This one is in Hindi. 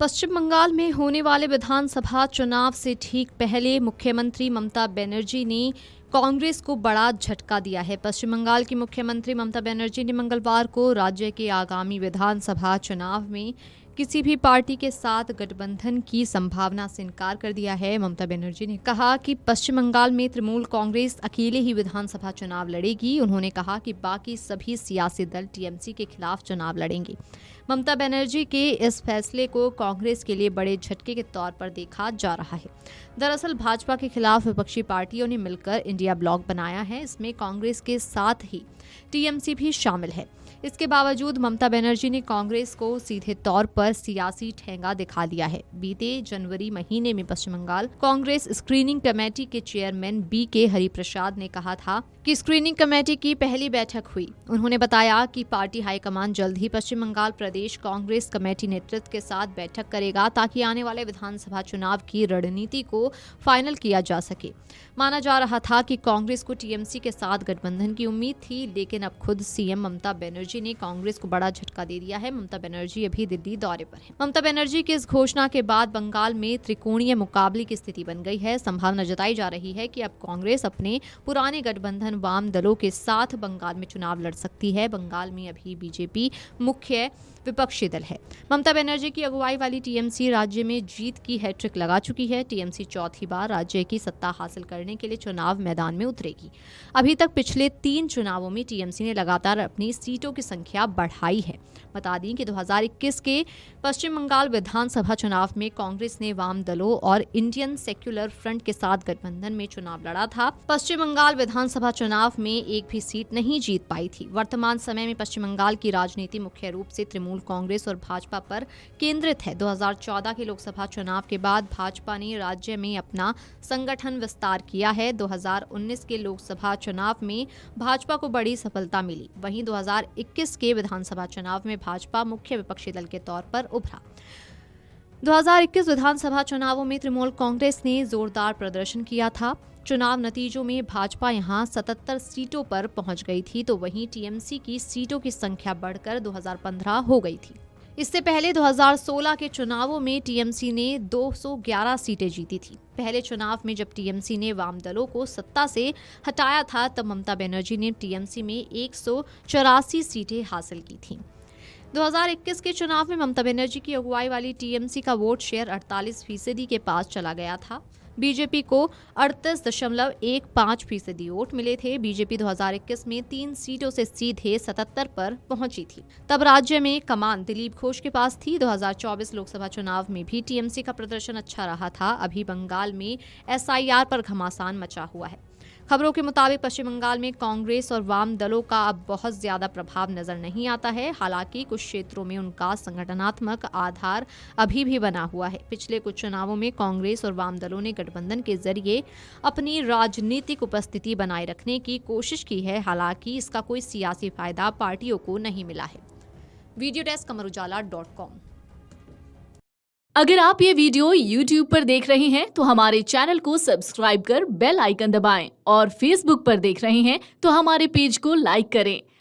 पश्चिम बंगाल में होने वाले विधानसभा चुनाव से ठीक पहले मुख्यमंत्री ममता बनर्जी ने कांग्रेस को बड़ा झटका दिया है। पश्चिम बंगाल की मुख्यमंत्री ममता बनर्जी ने मंगलवार को राज्य के आगामी विधानसभा चुनाव में किसी भी पार्टी के साथ गठबंधन की संभावना से इनकार कर दिया है। ममता बनर्जी ने कहा कि पश्चिम बंगाल में तृणमूल कांग्रेस अकेले ही विधानसभा चुनाव लड़ेगी। उन्होंने कहा कि बाकी सभी सियासी दल टीएमसी के खिलाफ चुनाव लड़ेंगे। ममता बनर्जी के इस फैसले को कांग्रेस के लिए बड़े झटके के तौर पर देखा जा रहा है। दरअसल भाजपा के खिलाफ विपक्षी पार्टियों ने मिलकर इंडिया ब्लॉक बनाया है। इसमें कांग्रेस के साथ ही टीएमसी भी शामिल है। इसके बावजूद ममता बनर्जी ने कांग्रेस को सीधे तौर पर सियासी ठेंगा दिखा दिया है। बीते जनवरी महीने में पश्चिम बंगाल कांग्रेस स्क्रीनिंग कमेटी के चेयरमैन BK हरिप्रसाद ने कहा था कि स्क्रीनिंग कमेटी की पहली बैठक हुई। उन्होंने बताया कि पार्टी हाईकमान जल्द ही पश्चिम बंगाल प्रदेश कांग्रेस कमेटी नेतृत्व के साथ बैठक करेगा ताकि आने वाले विधानसभा चुनाव की रणनीति को फाइनल किया जा सके। माना जा रहा था कि कांग्रेस को टीएमसी के साथ गठबंधन की उम्मीद थी, लेकिन अब खुद सीएम ममता बनर्जी ने कांग्रेस को बड़ा झटका दे दिया है। ममता बनर्जी अभी दिल्ली दौरे पर हैं। ममता बनर्जी की इस घोषणा के बाद बंगाल में त्रिकोणीय मुकाबले की स्थिति बन गई है। संभावना जताई जा रही है कि अब कांग्रेस अपने पुराने गठबंधन वाम दलों के साथ बंगाल में चुनाव लड़ सकती है। बंगाल में अभी बीजेपी मुख्य विपक्षी दल है। ममता बनर्जी की अगुवाई वाली टीएमसी राज्य में जीत की हैट्रिक लगा चुकी है। टीएमसी चौथी बार राज्य की सत्ता हासिल करने के लिए चुनाव मैदान में उतरेगी। अभी तक पिछले 3 चुनावों में टीएमसी ने लगातार अपनी सीटों की संख्या बढ़ाई है। बता दें कि 2021 के पश्चिम बंगाल विधानसभा चुनाव में कांग्रेस ने वाम दलों और इंडियन सेक्युलर फ्रंट के साथ गठबंधन में चुनाव लड़ा था। पश्चिम बंगाल विधानसभा चुनाव में एक भी सीट नहीं जीत पाई थी। वर्तमान समय में पश्चिम बंगाल की राजनीति मुख्य रूप से तृणमूल कांग्रेस और भाजपा पर केंद्रित है। 2014 के लोकसभा चुनाव के बाद भाजपा ने राज्य में अपना संगठन विस्तार किया है। 2019 के लोकसभा चुनाव में भाजपा को बड़ी सफलता मिली। वहीं 2021 के विधानसभा चुनाव में भाजपा मुख्य विपक्षी दल के तौर पर उभरा। 2021 विधानसभा चुनावों में तृणमूल कांग्रेस ने जोरदार प्रदर्शन किया था। चुनाव नतीजों में भाजपा यहां 77 सीटों पर पहुंच गई थी, तो वहीं टीएमसी की सीटों की संख्या बढ़कर 2015 हो गई थी। इससे पहले 2016 के चुनावों में टीएमसी ने 211 सीटें जीती थी। पहले चुनाव में जब टीएमसी ने वाम दलों को सत्ता से हटाया था, तब ममता बनर्जी ने टीएमसी में 184 सीटें हासिल की थीं। 2021 के चुनाव में ममता बनर्जी की अगुवाई वाली टीएमसी का वोट शेयर 48% के पास चला गया था। बीजेपी को 38.15% वोट मिले थे। बीजेपी 2021 में 3 सीटों से सीधे 77 पर पहुंची थी। तब राज्य में कमान दिलीप घोष के पास थी। 2024 लोकसभा चुनाव में भी टीएमसी का प्रदर्शन अच्छा रहा था। अभी बंगाल में SIR पर घमासान मचा हुआ है। खबरों के मुताबिक पश्चिम बंगाल में कांग्रेस और वाम दलों का अब बहुत ज्यादा प्रभाव नजर नहीं आता है। हालांकि कुछ क्षेत्रों में उनका संगठनात्मक आधार अभी भी बना हुआ है। पिछले कुछ चुनावों में कांग्रेस और वाम दलों ने गठबंधन के जरिए अपनी राजनीतिक उपस्थिति बनाए रखने की कोशिश की है। हालांकि इसका कोई सियासी फायदा पार्टियों को नहीं मिला है। Video desk amarujala.com। अगर आप ये वीडियो YouTube पर देख रहे हैं तो हमारे चैनल को सब्सक्राइब कर बेल आइकन दबाएं और Facebook पर देख रहे हैं तो हमारे पेज को लाइक करें।